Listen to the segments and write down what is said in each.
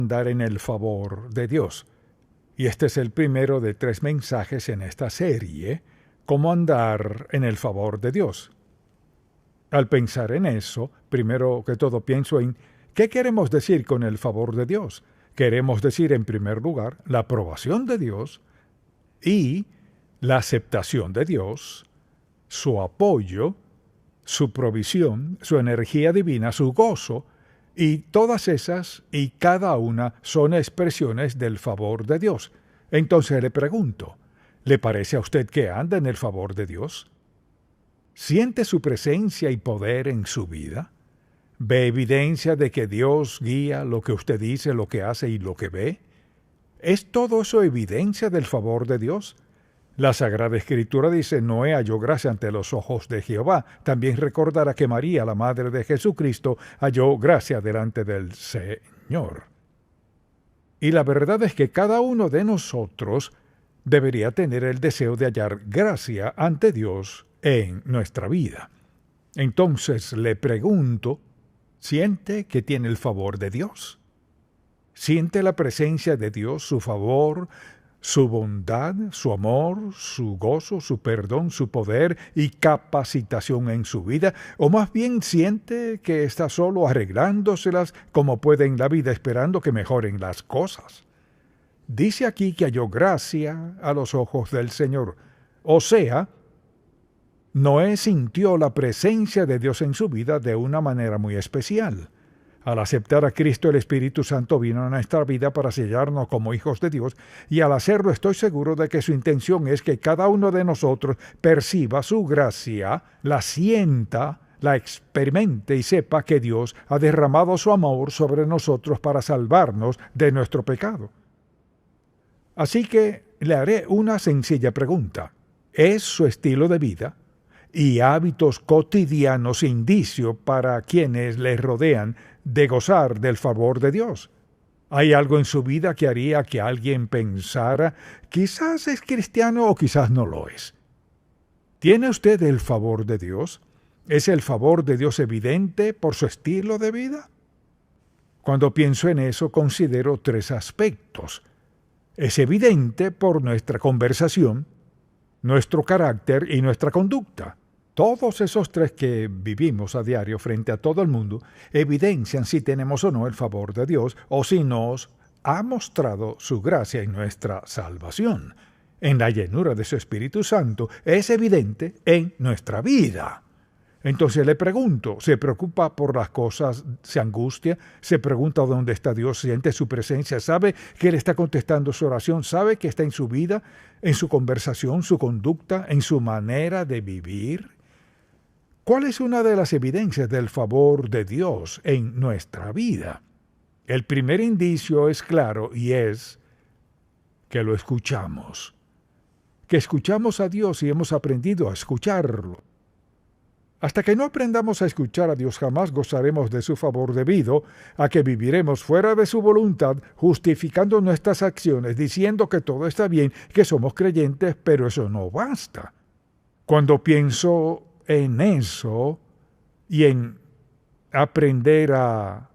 andar en el favor de Dios. Y este es el primero de 3 mensajes en esta serie, cómo andar en el favor de Dios. Al pensar en eso, primero que todo pienso en ¿qué queremos decir con el favor de Dios? Queremos decir, en primer lugar, la aprobación de Dios y la aceptación de Dios, su apoyo, su provisión, su energía divina, su gozo, y todas esas y cada una son expresiones del favor de Dios. Entonces le pregunto, ¿le parece a usted que anda en el favor de Dios? ¿Siente su presencia y poder en su vida? ¿Ve evidencia de que Dios guía lo que usted dice, lo que hace y lo que ve? ¿Es todo eso evidencia del favor de Dios? La Sagrada Escritura dice, Noé halló gracia ante los ojos de Jehová. También recordará que María, la Madre de Jesucristo, halló gracia delante del Señor. Y la verdad es que cada uno de nosotros debería tener el deseo de hallar gracia ante Dios en nuestra vida. Entonces le pregunto, ¿siente que tiene el favor de Dios? ¿Siente la presencia de Dios, su favor, su bondad, su amor, su gozo, su perdón, su poder y capacitación en su vida? ¿O más bien siente que está solo arreglándoselas como puede en la vida, esperando que mejoren las cosas? Dice aquí que halló gracia a los ojos del Señor. O sea, Noé sintió la presencia de Dios en su vida de una manera muy especial. Al aceptar a Cristo, el Espíritu Santo vino a nuestra vida para sellarnos como hijos de Dios, y al hacerlo estoy seguro de que su intención es que cada uno de nosotros perciba su gracia, la sienta, la experimente y sepa que Dios ha derramado su amor sobre nosotros para salvarnos de nuestro pecado. Así que le haré una sencilla pregunta. ¿Es su estilo de vida y hábitos cotidianos indicio para quienes le rodean de gozar del favor de Dios? ¿Hay algo en su vida que haría que alguien pensara, quizás es cristiano o quizás no lo es? ¿Tiene usted el favor de Dios? ¿Es el favor de Dios evidente por su estilo de vida? Cuando pienso en eso, considero 3 aspectos. Es evidente por nuestra conversación, nuestro carácter y nuestra conducta. Todos esos 3 que vivimos a diario frente a todo el mundo evidencian si tenemos o no el favor de Dios o si nos ha mostrado su gracia en nuestra salvación. En la llenura de su Espíritu Santo es evidente en nuestra vida. Entonces le pregunto, ¿se preocupa por las cosas, se angustia, se pregunta dónde está Dios, siente su presencia, sabe que Él está contestando su oración, sabe que está en su vida, en su conversación, su conducta, en su manera de vivir? ¿Cuál es una de las evidencias del favor de Dios en nuestra vida? El primer indicio es claro y es que lo escuchamos. Que escuchamos a Dios y hemos aprendido a escucharlo. Hasta que no aprendamos a escuchar a Dios, jamás gozaremos de su favor debido a que viviremos fuera de su voluntad, justificando nuestras acciones, diciendo que todo está bien, que somos creyentes, pero eso no basta. Cuando pienso en eso y en aprender a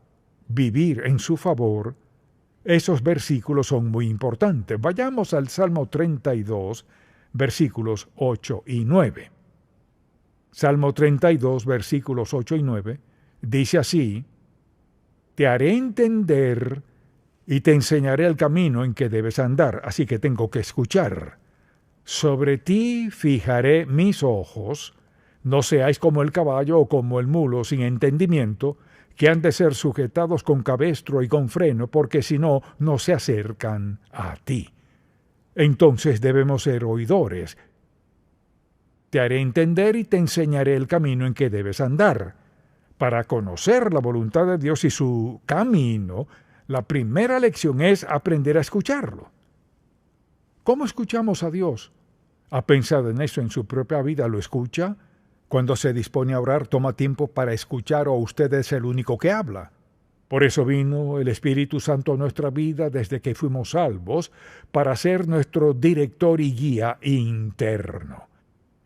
vivir en su favor, esos versículos son muy importantes. Vayamos al Salmo 32, versículos 8 y 9. Salmo 32, versículos 8 y 9, dice así, «Te haré entender y te enseñaré el camino en que debes andar», así que tengo que escuchar. «Sobre ti fijaré mis ojos, no seáis como el caballo o como el mulo sin entendimiento, que han de ser sujetados con cabestro y con freno, porque si no, no se acercan a ti». Entonces debemos ser oidores. Te haré entender y te enseñaré el camino en que debes andar. Para conocer la voluntad de Dios y su camino, la primera lección es aprender a escucharlo. ¿Cómo escuchamos a Dios? ¿Ha pensado en eso en su propia vida? ¿Lo escucha? Cuando se dispone a orar, toma tiempo para escuchar, o usted es el único que habla. Por eso vino el Espíritu Santo a nuestra vida desde que fuimos salvos, para ser nuestro director y guía interno.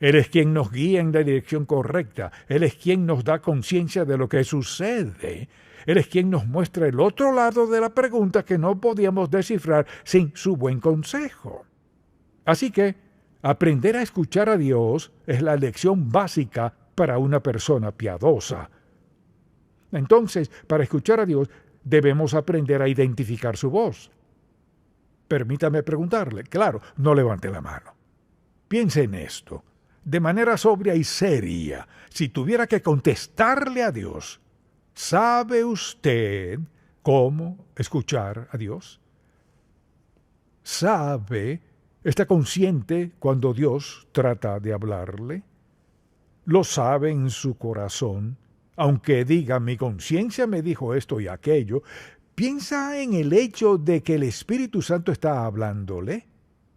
Él es quien nos guía en la dirección correcta. Él es quien nos da conciencia de lo que sucede Él es quien nos muestra el otro lado de la pregunta que no podíamos descifrar sin su buen consejo. Así que, aprender a escuchar a Dios es la lección básica para una persona piadosa. Entonces, para escuchar a Dios, debemos aprender a identificar su voz. Permítame preguntarle, claro, no levante la mano. Piense en esto, de manera sobria y seria. Si tuviera que contestarle a Dios, ¿sabe usted cómo escuchar a Dios? ¿Está consciente cuando Dios trata de hablarle? ¿Lo sabe en su corazón? Aunque diga, mi conciencia me dijo esto y aquello, ¿piensa en el hecho de que el Espíritu Santo está hablándole?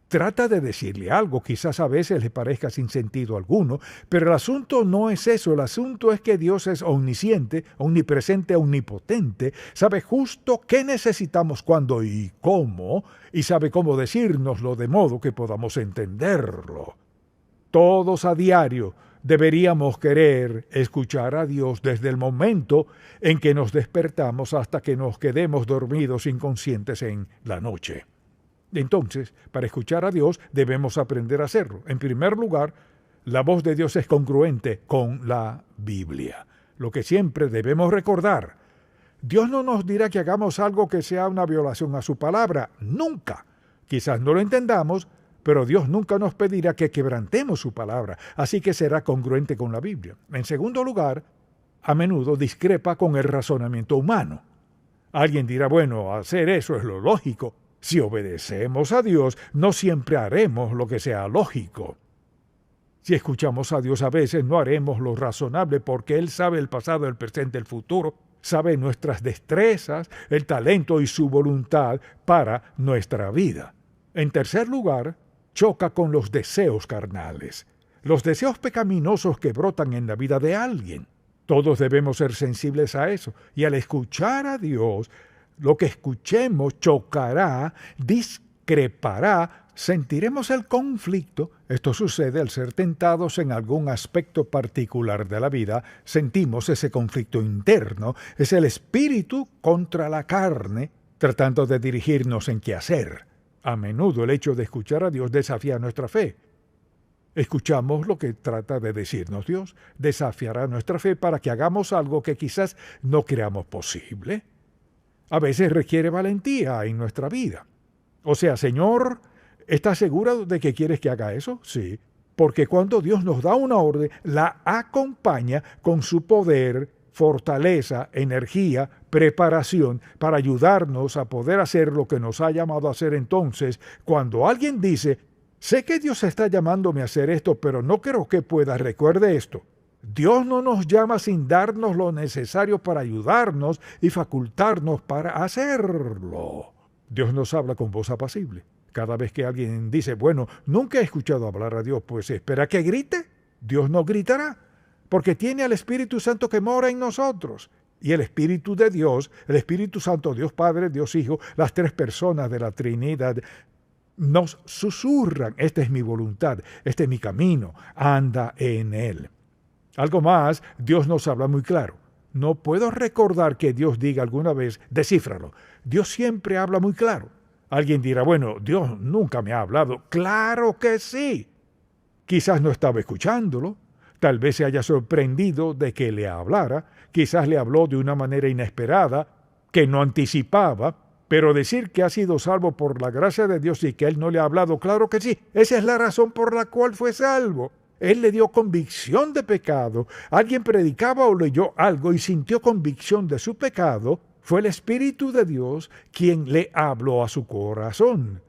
Trata de decirle algo, quizás a veces le parezca sin sentido alguno, pero el asunto no es eso, el asunto es que Dios es omnisciente, omnipresente, omnipotente, sabe justo qué necesitamos, cuándo y cómo, y sabe cómo decírnoslo de modo que podamos entenderlo. Todos a diario deberíamos querer escuchar a Dios desde el momento en que nos despertamos hasta que nos quedemos dormidos inconscientes en la noche. Entonces, para escuchar a Dios debemos aprender a hacerlo. En primer lugar, la voz de Dios es congruente con la Biblia. Lo que siempre debemos recordar, Dios no nos dirá que hagamos algo que sea una violación a su palabra. Nunca. Quizás no lo entendamos, pero Dios nunca nos pedirá que quebrantemos su palabra, así que será congruente con la Biblia. En segundo lugar, a menudo discrepa con el razonamiento humano. Alguien dirá, bueno, hacer eso es lo lógico. Si obedecemos a Dios, no siempre haremos lo que sea lógico. Si escuchamos a Dios a veces, no haremos lo razonable porque Él sabe el pasado, el presente, el futuro, sabe nuestras destrezas, el talento y su voluntad para nuestra vida. En tercer lugar, choca con los deseos carnales, los deseos pecaminosos que brotan en la vida de alguien. Todos debemos ser sensibles a eso, y al escuchar a Dios, lo que escuchemos chocará, discrepará, sentiremos el conflicto. Esto sucede al ser tentados en algún aspecto particular de la vida. Sentimos ese conflicto interno, es el espíritu contra la carne, tratando de dirigirnos en qué hacer. A menudo el hecho de escuchar a Dios desafía nuestra fe. Escuchamos lo que trata de decirnos Dios, desafiará nuestra fe para que hagamos algo que quizás no creamos posible. A veces requiere valentía en nuestra vida. O sea, Señor, ¿estás seguro de que quieres que haga eso? Sí, porque cuando Dios nos da una orden, la acompaña con su poder, fortaleza, energía, preparación para ayudarnos a poder hacer lo que nos ha llamado a hacer. Entonces, cuando alguien dice, sé que Dios está llamándome a hacer esto, pero no creo que pueda, recuerde esto. Dios no nos llama sin darnos lo necesario para ayudarnos y facultarnos para hacerlo. Dios nos habla con voz apacible. Cada vez que alguien dice, bueno, nunca he escuchado hablar a Dios, pues espera que grite. Dios no gritará, porque tiene al Espíritu Santo que mora en nosotros. Y el Espíritu de Dios, el Espíritu Santo, Dios Padre, Dios Hijo, las tres personas de la Trinidad, nos susurran, esta es mi voluntad, este es mi camino, anda en él. Algo más, Dios nos habla muy claro. No puedo recordar que Dios diga alguna vez, descífralo. Dios siempre habla muy claro. Alguien dirá, bueno, Dios nunca me ha hablado. ¡Claro que sí! Quizás no estaba escuchándolo. Tal vez se haya sorprendido de que le hablara. Quizás le habló de una manera inesperada, que no anticipaba. Pero decir que ha sido salvo por la gracia de Dios y que Él no le ha hablado, claro que sí. Esa es la razón por la cual fue salvo. Él le dio convicción de pecado. Alguien predicaba o leyó algo y sintió convicción de su pecado. Fue el Espíritu de Dios quien le habló a su corazón.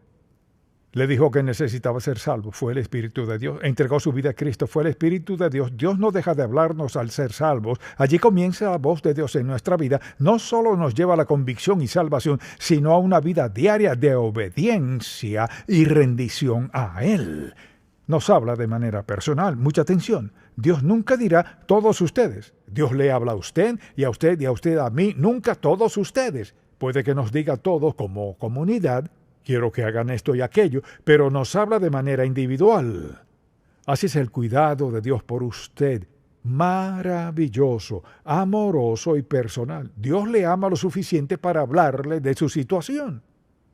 Le dijo que necesitaba ser salvo. Fue el Espíritu de Dios. Entregó su vida a Cristo. Fue el Espíritu de Dios. Dios no deja de hablarnos al ser salvos. Allí comienza la voz de Dios en nuestra vida. No solo nos lleva a la convicción y salvación, sino a una vida diaria de obediencia y rendición a Él. Nos habla de manera personal. Mucha atención. Dios nunca dirá todos ustedes. Dios le habla a usted y a usted y a usted a mí. Nunca todos ustedes. Puede que nos diga todos como comunidad, quiero que hagan esto y aquello, pero nos habla de manera individual. Así es el cuidado de Dios por usted. maravilloso, amoroso y personal. Dios le ama lo suficiente para hablarle de su situación.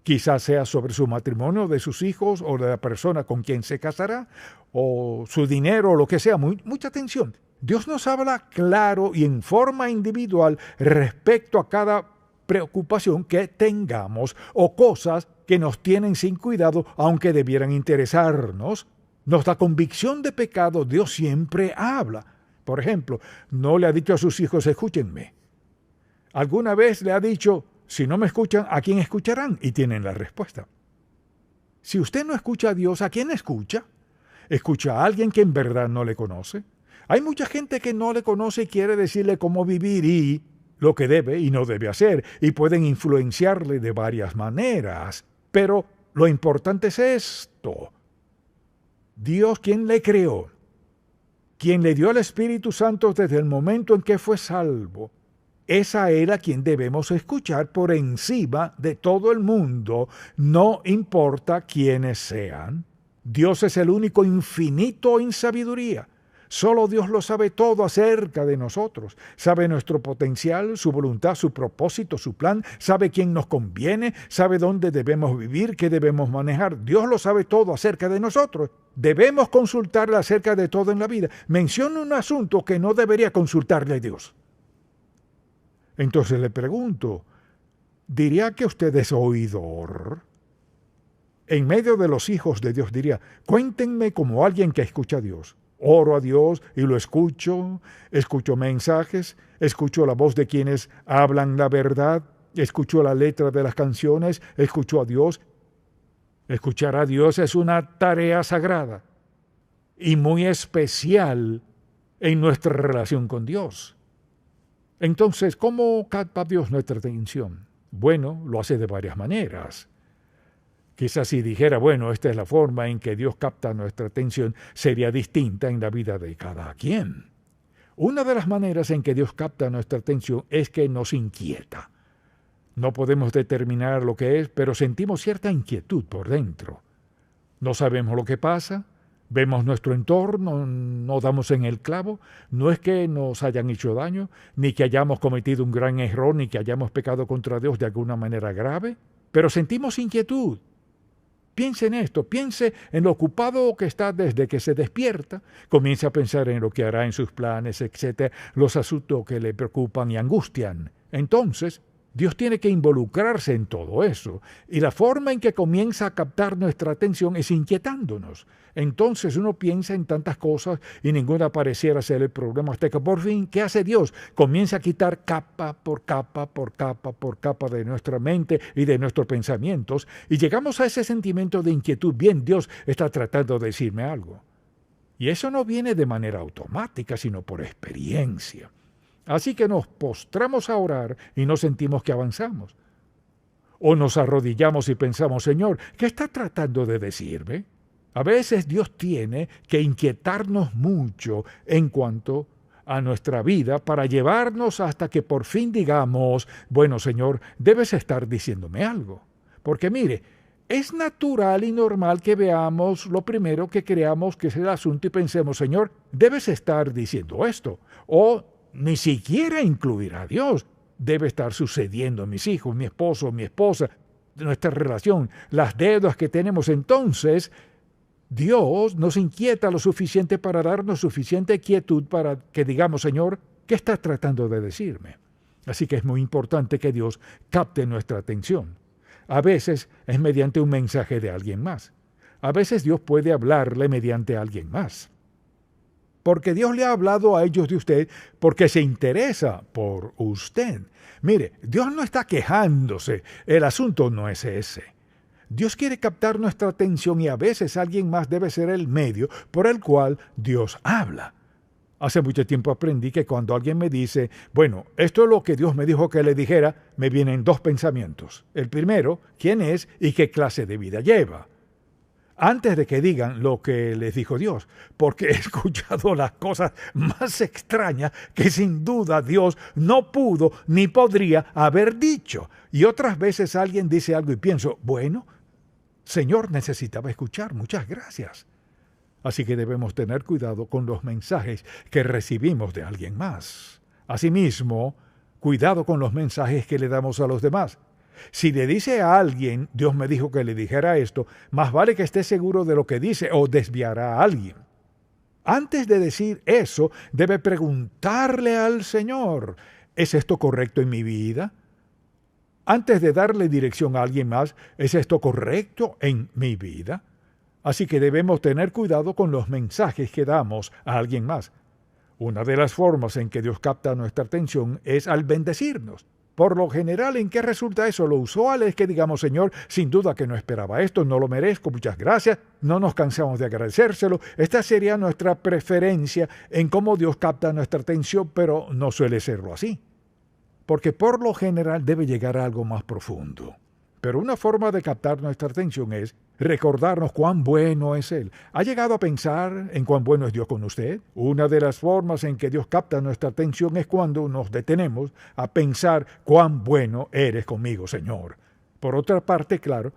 Quizás sea sobre su matrimonio, de sus hijos o de la persona con quien se casará, o su dinero o lo que sea. Mucha atención. Dios nos habla claro y en forma individual respecto a cada preocupación que tengamos o cosas que nos tienen sin cuidado, aunque debieran interesarnos. Nos da convicción de pecado. Dios siempre habla. Por ejemplo, no le ha dicho a sus hijos, escúchenme. Alguna vez le ha dicho, si no me escuchan, ¿a quién escucharán? Y tienen la respuesta. Si usted no escucha a Dios, ¿a quién escucha? ¿Escucha a alguien que en verdad no le conoce? Hay mucha gente que no le conoce y quiere decirle cómo vivir y lo que debe y no debe hacer, y pueden influenciarle de varias maneras. Pero lo importante es esto. Dios, ¿quién le creó? Quien le dio al Espíritu Santo desde el momento en que fue salvo, es a Él a quien debemos escuchar por encima de todo el mundo, no importa quiénes sean. Dios es el único infinito en sabiduría. Solo Dios lo sabe todo acerca de nosotros. Sabe nuestro potencial, su voluntad, su propósito, su plan. Sabe quién nos conviene, sabe dónde debemos vivir, qué debemos manejar. Dios lo sabe todo acerca de nosotros. Debemos consultarle acerca de todo en la vida. Menciona un asunto que no debería consultarle a Dios. Entonces le pregunto, ¿diría que usted es oidor? En medio de los hijos de Dios diría, cuéntenme como alguien que escucha a Dios. Oro a Dios y lo escucho mensajes, escucho la voz de quienes hablan la verdad, escucho la letra de las canciones, escucho a Dios. Escuchar a Dios es una tarea sagrada y muy especial en nuestra relación con Dios. Entonces, ¿cómo capta Dios nuestra atención? Bueno, lo hace de varias maneras. Quizás si dijera, bueno, esta es la forma en que Dios capta nuestra atención, sería distinta en la vida de cada quien. Una de las maneras en que Dios capta nuestra atención es que nos inquieta. No podemos determinar lo que es, pero sentimos cierta inquietud por dentro. No sabemos lo que pasa, vemos nuestro entorno, no damos en el clavo. No es que nos hayan hecho daño, ni que hayamos cometido un gran error, ni que hayamos pecado contra Dios de alguna manera grave, pero sentimos inquietud. Piense en esto, piense en lo ocupado que está desde que se despierta, comience a pensar en lo que hará en sus planes, etc., los asuntos que le preocupan y angustian. Entonces, Dios tiene que involucrarse en todo eso, y la forma en que comienza a captar nuestra atención es inquietándonos. Entonces uno piensa en tantas cosas y ninguna pareciera ser el problema, hasta que por fin, ¿qué hace Dios? Comienza a quitar capa por capa, por capa, por capa de nuestra mente y de nuestros pensamientos, y llegamos a ese sentimiento de inquietud. Bien, Dios está tratando de decirme algo. Y eso no viene de manera automática, sino por experiencia. Así que nos postramos a orar y no sentimos que avanzamos. O nos arrodillamos y pensamos, Señor, ¿qué está tratando de decirme? A veces Dios tiene que inquietarnos mucho en cuanto a nuestra vida para llevarnos hasta que por fin digamos, bueno, Señor, debes estar diciéndome algo. Porque mire, es natural y normal que veamos lo primero que creamos que es el asunto y pensemos, Señor, debes estar diciendo esto. O ni siquiera incluir a Dios. Debe estar sucediendo mis hijos, mi esposo, mi esposa, nuestra relación, las deudas que tenemos. Entonces, Dios nos inquieta lo suficiente para darnos suficiente quietud para que digamos, Señor, ¿qué estás tratando de decirme? Así que es muy importante que Dios capte nuestra atención. A veces es mediante un mensaje de alguien más. A veces Dios puede hablarle mediante alguien más. Porque Dios le ha hablado a ellos de usted porque se interesa por usted. Mire, Dios no está quejándose, el asunto no es ese. Dios quiere captar nuestra atención y a veces alguien más debe ser el medio por el cual Dios habla. Hace mucho tiempo aprendí que cuando alguien me dice, bueno, esto es lo que Dios me dijo que le dijera, me vienen dos pensamientos. El primero, ¿quién es y qué clase de vida lleva? Antes de que digan lo que les dijo Dios, porque he escuchado las cosas más extrañas que sin duda Dios no pudo ni podría haber dicho. Y otras veces alguien dice algo y pienso, bueno, Señor, necesitaba escuchar, muchas gracias. Así que debemos tener cuidado con los mensajes que recibimos de alguien más. Asimismo, cuidado con los mensajes que le damos a los demás. Si le dice a alguien, Dios me dijo que le dijera esto, más vale que esté seguro de lo que dice o desviará a alguien. Antes de decir eso, debe preguntarle al Señor, ¿es esto correcto en mi vida? Antes de darle dirección a alguien más, ¿es esto correcto en mi vida? Así que debemos tener cuidado con los mensajes que damos a alguien más. Una de las formas en que Dios capta nuestra atención es al bendecirnos. Por lo general, ¿en qué resulta eso? Lo usual es que digamos, Señor, sin duda que no esperaba esto, no lo merezco, muchas gracias, no nos cansamos de agradecérselo. Esta sería nuestra preferencia en cómo Dios capta nuestra atención, pero no suele serlo así. Porque por lo general debe llegar a algo más profundo. Pero una forma de captar nuestra atención es recordarnos cuán bueno es Él. ¿Ha llegado a pensar en cuán bueno es Dios con usted? Una de las formas en que Dios capta nuestra atención es cuando nos detenemos a pensar cuán bueno eres conmigo, Señor. Por otra parte, claro,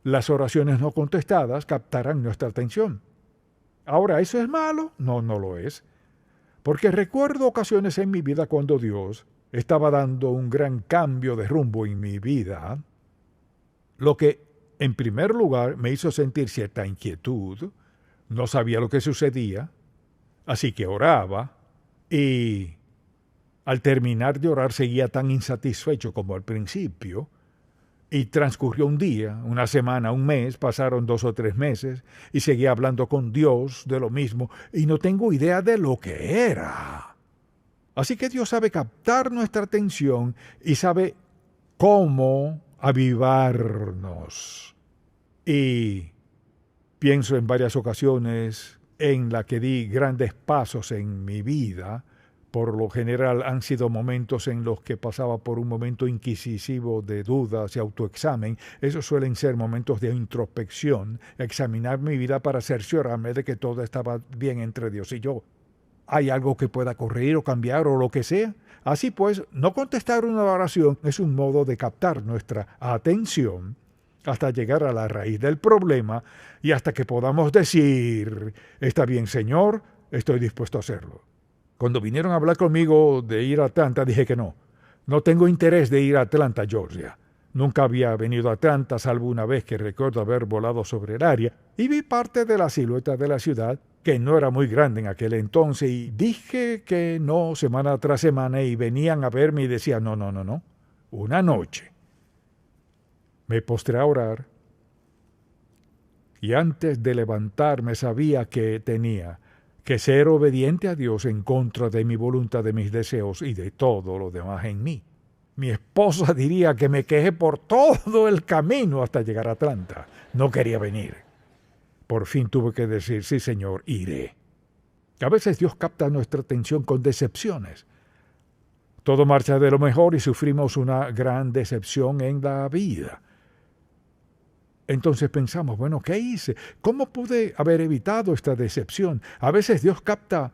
las oraciones no contestadas captarán nuestra atención. Ahora, ¿eso es malo? No, no lo es. Porque recuerdo ocasiones en mi vida cuando Dios estaba dando un gran cambio de rumbo en mi vida, lo que en primer lugar me hizo sentir cierta inquietud, no sabía lo que sucedía, así que oraba y al terminar de orar seguía tan insatisfecho como al principio y transcurrió un día, una semana, un mes, pasaron 2 o 3 meses y seguía hablando con Dios de lo mismo y no tengo idea de lo que era. Así que Dios sabe captar nuestra atención y sabe cómo avivarnos. Y pienso en varias ocasiones en la que di grandes pasos en mi vida. Por lo general han sido momentos en los que pasaba por un momento inquisitivo de dudas y autoexamen. Esos suelen ser momentos de introspección, examinar mi vida para cerciorarme de que todo estaba bien entre Dios y yo. ¿Hay algo que pueda corregir o cambiar o lo que sea? Así pues, no contestar una oración es un modo de captar nuestra atención hasta llegar a la raíz del problema y hasta que podamos decir, está bien, Señor, estoy dispuesto a hacerlo. Cuando vinieron a hablar conmigo de ir a Atlanta, dije que no. No tengo interés de ir a Atlanta, Georgia. Nunca había venido a Atlanta, salvo una vez que recuerdo haber volado sobre el área y vi parte de la silueta de la ciudad, que no era muy grande en aquel entonces, y dije que no semana tras semana y venían a verme y decían, no. Una noche me postré a orar y antes de levantarme sabía que tenía que ser obediente a Dios en contra de mi voluntad, de mis deseos y de todo lo demás en mí. Mi esposa diría que me quejé por todo el camino hasta llegar a Atlanta. No quería venir. Por fin tuve que decir, sí, Señor, iré. A veces Dios capta nuestra atención con decepciones. Todo marcha de lo mejor y sufrimos una gran decepción en la vida. Entonces pensamos, bueno, ¿qué hice? ¿Cómo pude haber evitado esta decepción? A veces Dios capta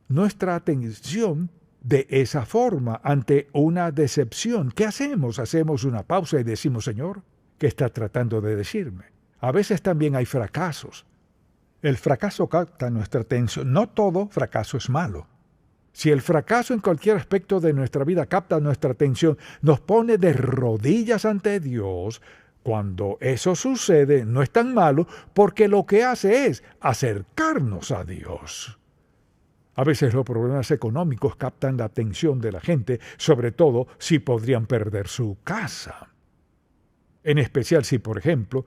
nuestra atención de esa forma ante una decepción. ¿Qué hacemos? Hacemos una pausa y decimos, Señor, ¿qué está tratando de decirme? A veces también hay fracasos. El fracaso capta nuestra atención. No todo fracaso es malo. Si el fracaso en cualquier aspecto de nuestra vida capta nuestra atención, nos pone de rodillas ante Dios. Cuando eso sucede, no es tan malo porque lo que hace es acercarnos a Dios. A veces los problemas económicos captan la atención de la gente, sobre todo si podrían perder su casa. En especial si, por ejemplo,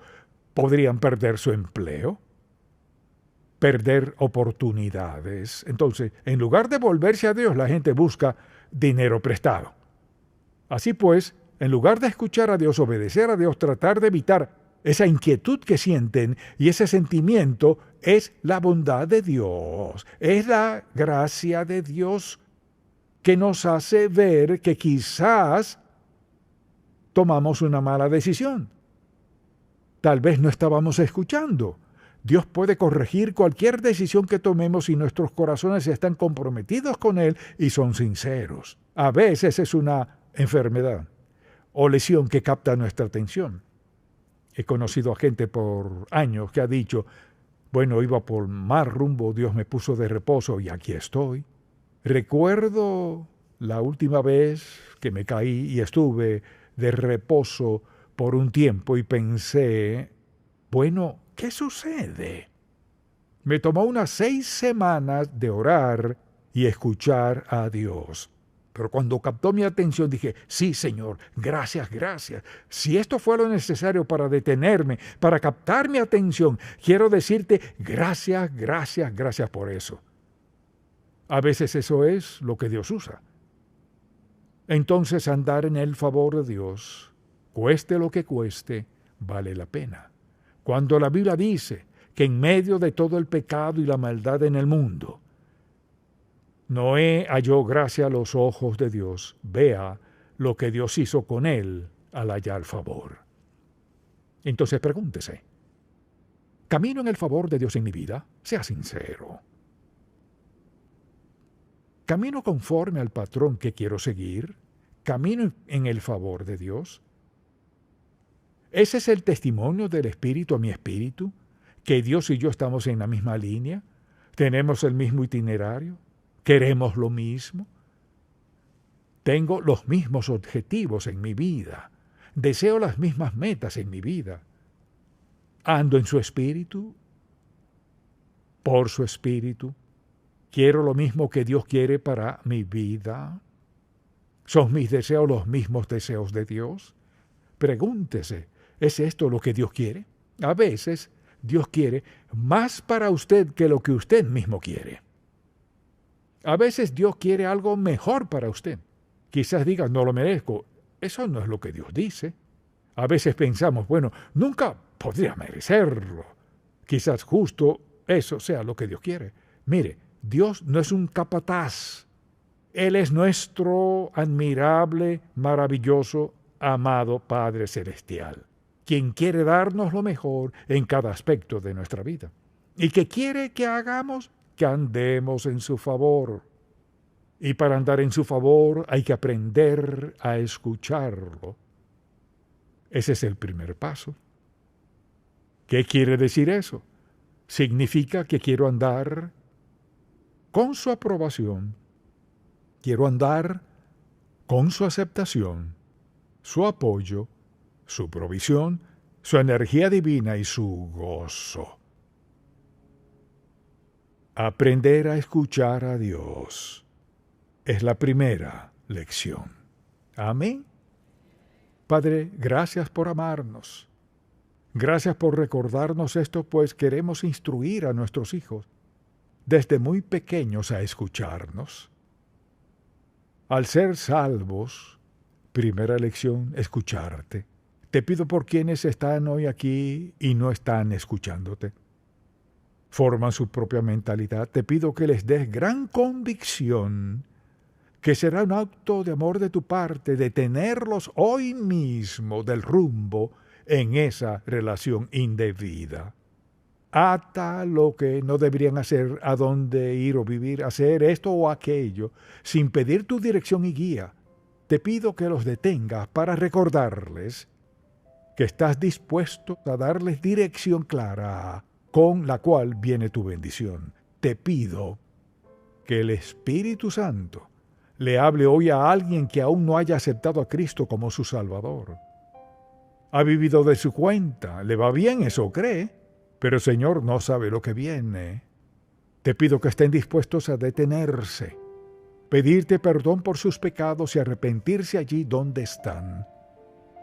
podrían perder su empleo, perder oportunidades. Entonces, en lugar de volverse a Dios, la gente busca dinero prestado. Así pues, en lugar de escuchar a Dios, obedecer a Dios, tratar de evitar esa inquietud que sienten y ese sentimiento, es la bondad de Dios, es la gracia de Dios que nos hace ver que quizás tomamos una mala decisión. Tal vez no estábamos escuchando. Dios puede corregir cualquier decisión que tomemos si nuestros corazones están comprometidos con Él y son sinceros. A veces es una enfermedad o lesión que capta nuestra atención. He conocido a gente por años que ha dicho, Bueno, iba por mal rumbo, Dios me puso de reposo y aquí estoy. Recuerdo la última vez que me caí y estuve de reposo por un tiempo y pensé, bueno, ¿qué sucede? Me tomó unas 6 semanas de orar y escuchar a Dios. Pero cuando captó mi atención dije, sí, Señor, gracias, gracias. Si esto fue lo necesario para detenerme, para captar mi atención, quiero decirte gracias, gracias, gracias por eso. A veces eso es lo que Dios usa. Entonces andar en el favor de Dios, cueste lo que cueste, vale la pena. Cuando la Biblia dice que en medio de todo el pecado y la maldad en el mundo, Noé halló gracia a los ojos de Dios. Vea lo que Dios hizo con él al hallar favor. Entonces pregúntese, ¿camino en el favor de Dios en mi vida? Sea sincero. ¿Camino conforme al patrón que quiero seguir? ¿Camino en el favor de Dios? ¿Ese es el testimonio del Espíritu a mi espíritu? ¿Que Dios y yo estamos en la misma línea? ¿Tenemos el mismo itinerario? ¿Queremos lo mismo? Tengo los mismos objetivos en mi vida. Deseo las mismas metas en mi vida. ¿Ando en su espíritu? ¿Por su espíritu? ¿Quiero lo mismo que Dios quiere para mi vida? ¿Son mis deseos los mismos deseos de Dios? Pregúntese, ¿es esto lo que Dios quiere? A veces Dios quiere más para usted que lo que usted mismo quiere. A veces Dios quiere algo mejor para usted. Quizás diga, no lo merezco. Eso no es lo que Dios dice. A veces pensamos, bueno, nunca podría merecerlo. Quizás justo eso sea lo que Dios quiere. Mire, Dios no es un capataz. Él es nuestro admirable, maravilloso, amado Padre Celestial, quien quiere darnos lo mejor en cada aspecto de nuestra vida. ¿Y qué quiere que hagamos? Que andemos en su favor. Y para andar en su favor hay que aprender a escucharlo. Ese es el primer paso. ¿Qué quiere decir eso? Significa que quiero andar con su aprobación. Quiero andar con su aceptación, su apoyo, su provisión, su energía divina y su gozo. Aprender a escuchar a Dios es la primera lección. Amén. Padre, gracias por amarnos. Gracias por recordarnos esto, pues queremos instruir a nuestros hijos desde muy pequeños a escucharnos. Al ser salvos, primera lección, escucharte. Te pido por quienes están hoy aquí y no están escuchándote. Forman su propia mentalidad. Te pido que les des gran convicción, que será un acto de amor de tu parte, de tenerlos hoy mismo del rumbo en esa relación indebida. Ata lo que no deberían hacer, a dónde ir o vivir, hacer esto o aquello, sin pedir tu dirección y guía. Te pido que los detengas para recordarles que estás dispuesto a darles dirección clara, con la cual viene tu bendición. Te pido que el Espíritu Santo le hable hoy a alguien que aún no haya aceptado a Cristo como su Salvador. Ha vivido de su cuenta, le va bien, eso cree, pero el Señor no sabe lo que viene. Te pido que estén dispuestos a detenerse, pedirte perdón por sus pecados y arrepentirse allí donde están.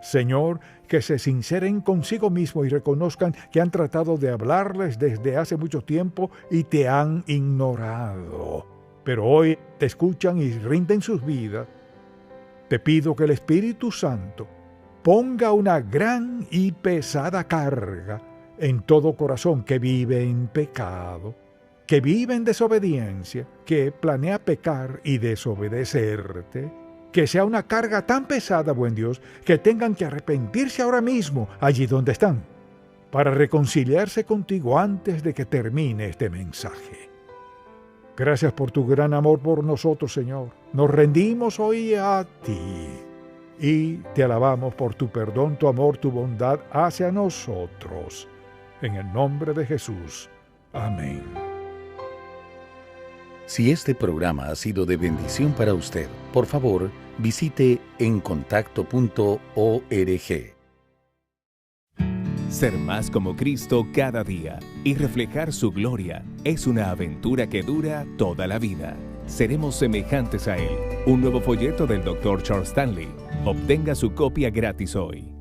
Señor, que se sinceren consigo mismo y reconozcan que han tratado de hablarles desde hace mucho tiempo y te han ignorado. Pero hoy te escuchan y rinden sus vidas. Te pido que el Espíritu Santo ponga una gran y pesada carga en todo corazón que vive en pecado, que vive en desobediencia, que planea pecar y desobedecerte. Que sea una carga tan pesada, buen Dios, que tengan que arrepentirse ahora mismo, allí donde están, para reconciliarse contigo antes de que termine este mensaje. Gracias por tu gran amor por nosotros, Señor. Nos rendimos hoy a ti y te alabamos por tu perdón, tu amor, tu bondad hacia nosotros. En el nombre de Jesús. Amén. Si este programa ha sido de bendición para usted, por favor, visite encontacto.org. Ser más como Cristo cada día y reflejar su gloria es una aventura que dura toda la vida. Seremos semejantes a Él. Un nuevo folleto del Dr. Charles Stanley. Obtenga su copia gratis hoy.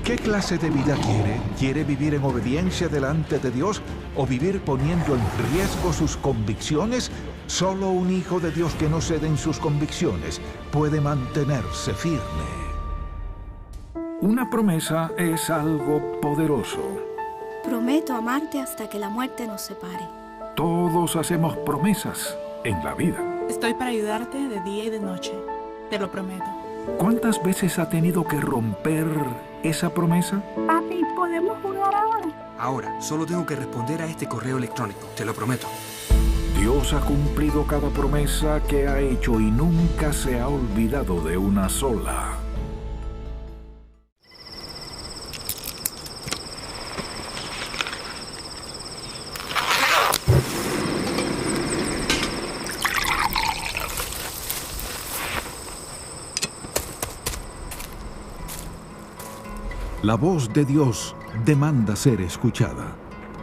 ¿Qué clase de vida quiere? ¿Quiere vivir en obediencia delante de Dios o vivir poniendo en riesgo sus convicciones? Solo un hijo de Dios que no cede en sus convicciones puede mantenerse firme. Una promesa es algo poderoso. Prometo amarte hasta que la muerte nos separe. Todos hacemos promesas en la vida. Estoy para ayudarte de día y de noche. Te lo prometo. ¿Cuántas veces ha tenido que romper esa promesa? Papi, ¿podemos jugar ahora? Ahora, solo tengo que responder a este correo electrónico, te lo prometo. Dios ha cumplido cada promesa que ha hecho y nunca se ha olvidado de una sola. La voz de Dios demanda ser escuchada,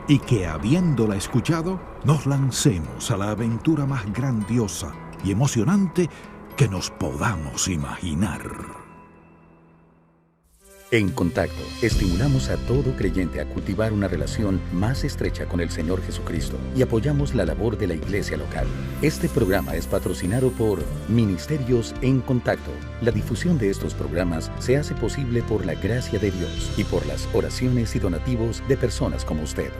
y que habiéndola escuchado, nos lancemos a la aventura más grandiosa y emocionante que nos podamos imaginar. En Contacto, estimulamos a todo creyente a cultivar una relación más estrecha con el Señor Jesucristo y apoyamos la labor de la iglesia local. Este programa es patrocinado por Ministerios en Contacto. La difusión de estos programas se hace posible por la gracia de Dios y por las oraciones y donativos de personas como usted.